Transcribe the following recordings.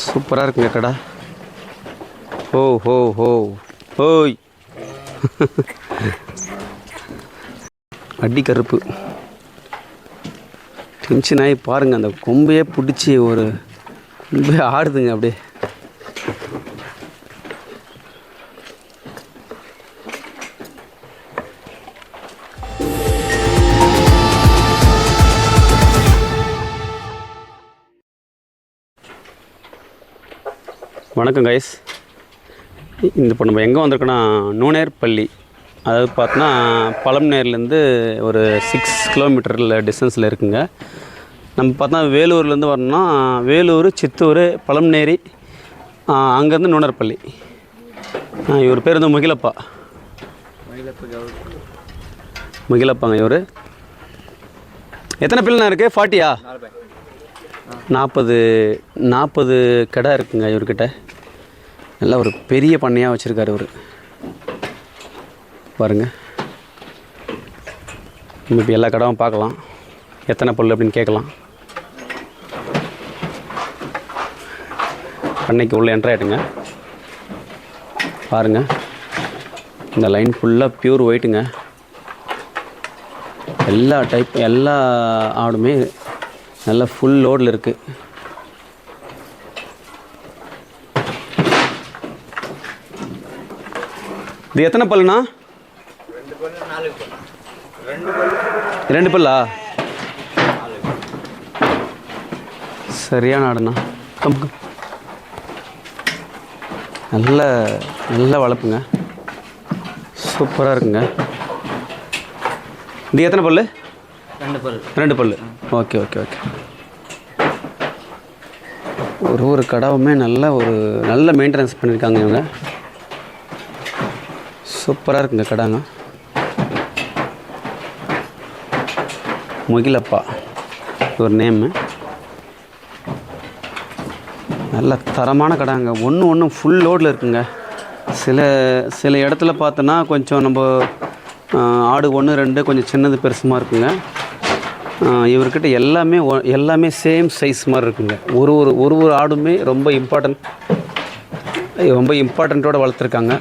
சூப்பராக இருக்குங்க கடை. ஓ ஹோ ஹோ ஓய் அடி கருப்பு டென்ஷன் ஆகி பாருங்கள். அந்த கொம்பையே பிடிச்சி ஒரு கொம்பே ஆடுதுங்க அப்படியே. வணக்கம் கைஸ். இப்போ நம்ம எங்கே வந்திருக்கோன்னா நூனேர்பள்ளி, அதாவது பார்த்தோன்னா பழமநேர்லேருந்து ஒரு 6 கிலோமீட்டரில் டிஸ்டன்ஸில் இருக்குங்க. நம்ம பார்த்தா வேலூர்லேருந்து வரணும்னா வேலூர், சித்தூர், பழமநேரி, அங்கேருந்து நூனேர்பள்ளி. இவர் பேர் வந்து முகிலப்பாங்க. இவர் எத்தனை பிள்ளைனா இருக்குது? 40யா? 40 கடை இருக்குங்க இவர்கிட்ட. நல்லா ஒரு பெரிய பண்ணையாக வச்சுருக்காரு இவர். பாருங்கள், இப்போ எல்லா கடையும் பார்க்கலாம். எத்தனை பல் அப்படின்னு கேட்கலாம். பண்ணைக்கு உள்ளே என்ட்ரு ஆகிட்டுங்க. பாருங்கள், இந்த லைன் ஃபுல்லாக ப்யூர் ஒயிட்டுங்க. எல்லா ஆடுமே நல்லா ஃபுல் லோடில் இருக்குது. இது எத்தனை பல்லுண்ணா? 2 பல்லா? சரியான ஆடுண்ணா. நல்ல வளர்ப்புங்க, சூப்பராக இருக்குங்க. இது எத்தனை பல்லு? 2 பல்லு. ஓகே. ஒரு கடாவுமே நல்ல மெயின்டெனன்ஸ் பண்ணியிருக்காங்க இவங்க. சூப்பராக இருக்குங்க கடாங்க. முகிலப்பா ஒரு நேமு. நல்ல தரமான கடாங்க. ஒன்று ஃபுல் லோடில் இருக்குங்க. சில இடத்துல பார்த்தோன்னா கொஞ்சம் நம்ம ஆடு 1 2 கொஞ்சம் சின்னது பெருசுமாக இருக்குங்க. இவர்கிட்ட எல்லாமே சேம் சைஸ் மாதிரி இருக்குங்க. ஒரு ஆடுமே ரொம்ப இம்பார்ட்டண்ட்டோடு வளர்த்துருக்காங்க.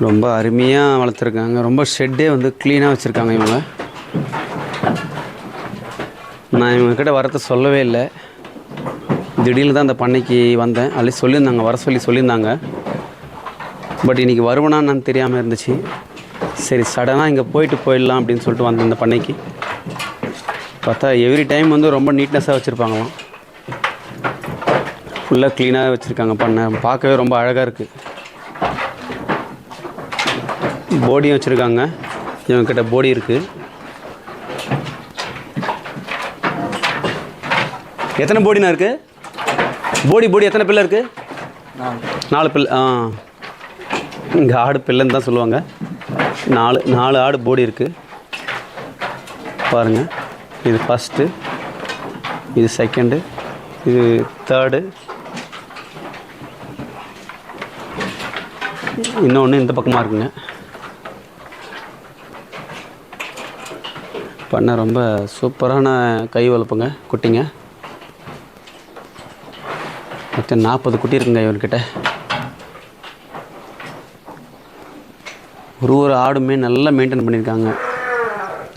ரொம்ப அருமையாக வளர்த்துருக்காங்க. ரொம்ப ஷெட்டே வந்து க்ளீனாக வச்சுருக்காங்க இவங்க. நான் இவங்கக்கிட்ட வரத்தை சொல்லவே இல்லை. திடீர்னு தான் அந்த பண்ணைக்கு வந்தேன். அதில் சொல்லியிருந்தாங்க, வர சொல்லியிருந்தாங்க. பட் இன்றைக்கி வருவனான்னு தெரியாமல் இருந்துச்சு. சரி, சடனாக இங்கே போயிடலாம் அப்படின்னு சொல்லிட்டு வந்தேன் இந்த பண்ணைக்கு. பார்த்தா எவ்ரி டைம் வந்து ரொம்ப நீட்னஸாக வச்சுருப்பாங்களாம். ஃபுல்லாக க்ளீனாக வச்சுருக்காங்க பண்ணை. பார்க்கவே ரொம்ப அழகாக இருக்குது. போடியும் வச்சுருக்காங்க. இவங்கக்கிட்ட போடி இருக்குது. எத்தனை போடினா இருக்குது? போடி எத்தனை பிள்ளை இருக்குது? 4 பிள்ளை. இங்கே ஆடு பிள்ளைன்னு தான் சொல்லுவாங்க. 4 ஆடு போடி இருக்குது. பாருங்கள், இது ஃபஸ்ட்டு, இது செகண்டு, இது தேர்டு, இன்னொன்று இந்த பக்கமாக இருக்குங்க. பண்ண ரொம்ப சூப்பரான கை வளர்ப்புங்க, குட்டிங்க. மொத்தம் 40 குட்டி இருக்குங்க இவர்கிட்ட. ஒரு ஆடுமே நல்லா மெயின்டைன் பண்ணியிருக்காங்க.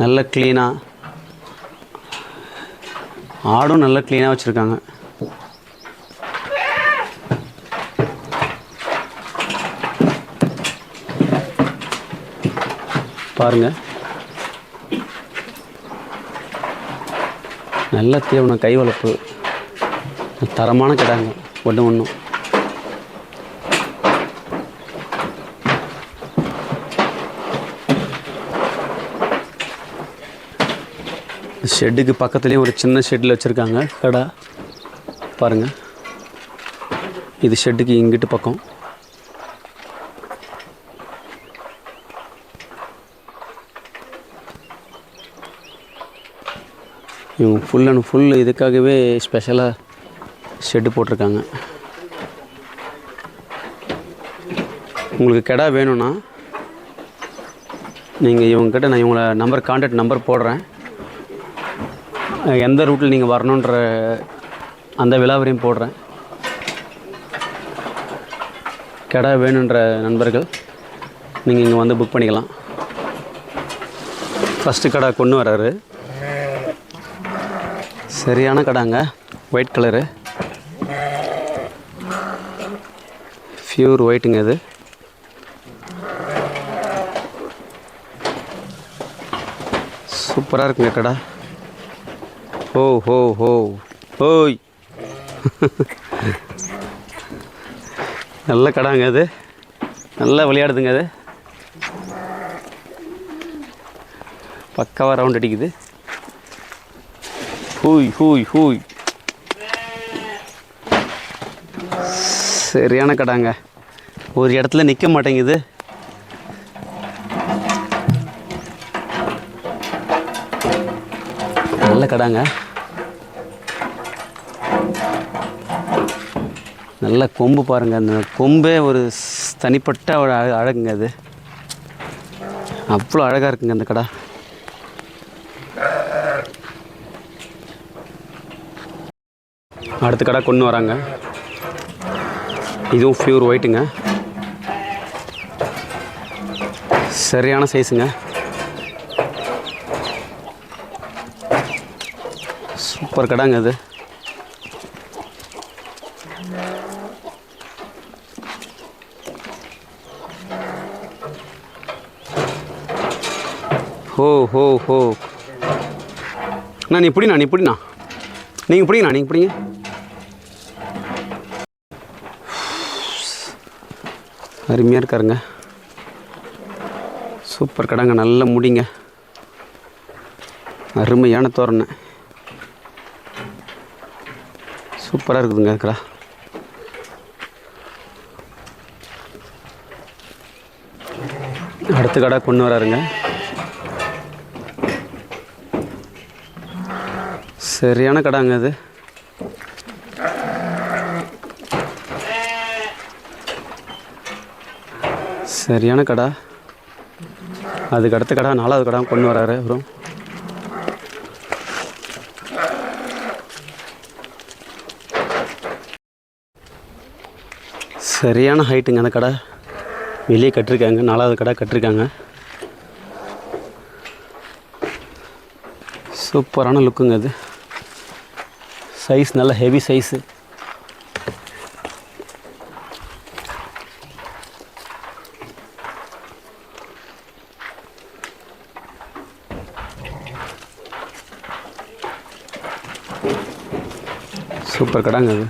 நல்ல க்ளீனாக, ஆடும் நல்லா க்ளீனாக வச்சுருக்காங்க. பாருங்கள், நல்ல தீவனம், கை வளர்ப்பு, தரமான கிடாங்க. ஒன்றும் ஷெட்டுக்கு பக்கத்துலேயும் ஒரு சின்ன ஷெட்டில் வச்சுருக்காங்க கடை. பாருங்கள், இது ஷெட்டுக்கு இங்கிட்டு பக்கம். இவங்க ஃபுல் அண்ட் ஃபுல் இதுக்காகவே ஸ்பெஷலாக ஷெட்டு போட்டிருக்காங்க. உங்களுக்கு கிடா வேணும்னா நீங்கள் இவங்ககிட்ட நான் இவங்கள கான்டாக்ட் நம்பர் போடுறேன். எந்த ரூட்டில் நீங்கள் வரணுன்ற அந்த விலாவரையும் போடுறேன். கடை வேணுன்ற நண்பர்கள் நீங்கள் இங்கே வந்து புக் பண்ணிக்கலாம். ஃபஸ்ட்டு கடை கொண்டு வராரு. சரியான கடைங்க. ஒயிட் கலரு, பியூர் ஒயிட்டுங்க. இது சூப்பராக இருக்குங்க கடை. ஓ ஹோ ஹோ ஓய் நல்ல கடாங்க. அது நல்லா விளையாடுதுங்க. அது பக்காவாக ரவுண்ட் அடிக்குது. ஹூய் ஹூய் ஹூய் சரியான கடாங்க. ஒரு இடத்துல நிற்க மாட்டேங்குது. நல்ல கடாங்க. நல்ல கொம்பு பாருங்கள். அந்த கொம்பே ஒரு தனிப்பட்ட ஒரு அழகுங்க. அது அவ்வளோ அழகாக இருக்குங்க அந்த கடை. அடுத்த கடை கொண்டு வராங்க. இதுவும் பியூர் ஒயிட்டுங்க. சரியான சைஸுங்க. சூப்பர் கடைங்க. அது ஹோ ஹோ ஹோ நீ பிடிண்ணா நீங்கள் பிடிங்கண்ணா. நீங்கள் பிடிங்க. அருமையாக இருக்காருங்க. சூப்பர் கடைங்க. நல்ல முடிங்க. அருமையான தோரணை. சூப்பராக இருக்குதுங்க கடை. அடுத்த கடை கொண்டு வராருங்க. சரியான கடைங்க. அது சரியான கடை. அதுக்கு அடுத்த கடை 4வது கடை கொண்டு வராரு. அப்புறம் சரியான ஹைட்டுங்க. அந்த கடை வெளியே கட்டிருக்காங்க. 4வது கடை கட்டிருக்காங்க. சூப்பரான லுக்குங்க. அது சைஸ் நல்ல ஹெவி சைஸு. சூப்பர் கடைங்க. அது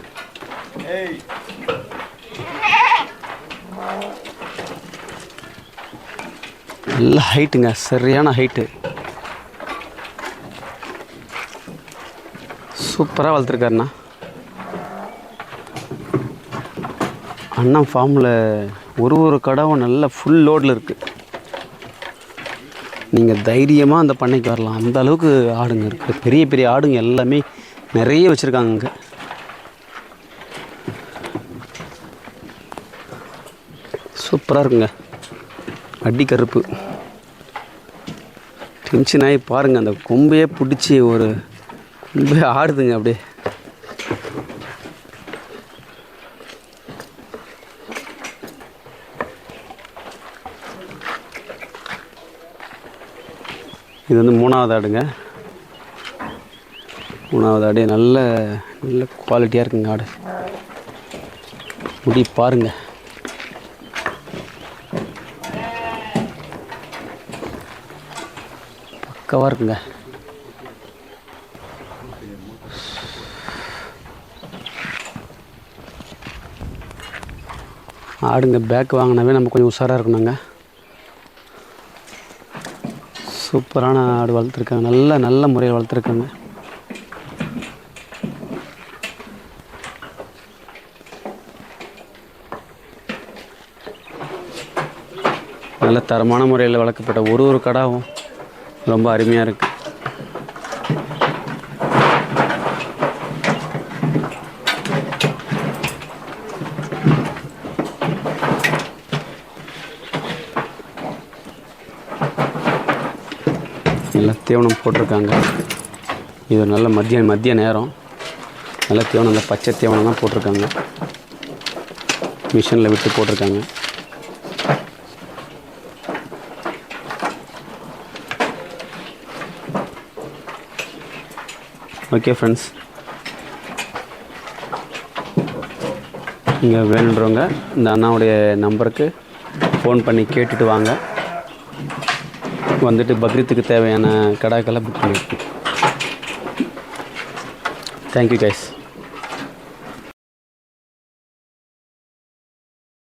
நல்ல ஹைட்டுங்க. சரியான ஹைட்டு. சூப்பராக வளர்த்துருக்காருண்ணா. அண்ணா ஃபார்மில் ஒரு கடாவும் நல்ல ஃபுல் லோடில் இருக்குது. நீங்கள் தைரியமாக அந்த பண்ணைக்கு வரலாம். அந்த அளவுக்கு ஆடுங்க இருக்குது. பெரிய பெரிய ஆடுங்க எல்லாமே நிறைய வச்சுருக்காங்க இங்கே. சூப்பராக இருக்குங்க. அடி கருப்பு. டென்ஷன் ஆகி பாருங்கள். அந்த கொம்பையே பிடிச்சி ஒரு கொம்பே ஆடுதுங்க அப்படியே. இது வந்து 3வது ஆடுங்க. 3வது ஆடு நல்ல குவாலிட்டியாக இருக்குங்க. ஆடு முடி பாருங்கள். பக்காவாக இருக்குங்க. ஆடுங்க பேக் வாங்கினாவே நம்ம கொஞ்சம் உஷாராக இருக்கணுங்க. சூப்பரான ஆடு வளர்த்துருக்காங்க. நல்ல முறையில் வளர்த்துருக்காங்க. நல்ல தரமான முறையில் வளர்க்கப்பட்ட ஒரு கடாவும் ரொம்ப அருமையாக இருக்குது. நல்லா தீவனம் போட்டிருக்காங்க. இது ஒரு நல்ல மதிய நேரம். நல்லா தீவனம், நல்லா பச்சை தீவனம் தான் போட்டிருக்காங்க. மிஷினில் விட்டு போட்டிருக்காங்க. ஓகே ஃப்ரெண்ட்ஸ், இங்கே வேணுன்றவங்க இந்த அண்ணாவுடைய நம்பருக்கு ஃபோன் பண்ணி கேட்டுட்டு வாங்க. வந்துட்டு பக்ரீத்துக்கு தேவையான கடாக்கெல்லாம் புக் பண்ணியிருக்கோம். Thank you guys.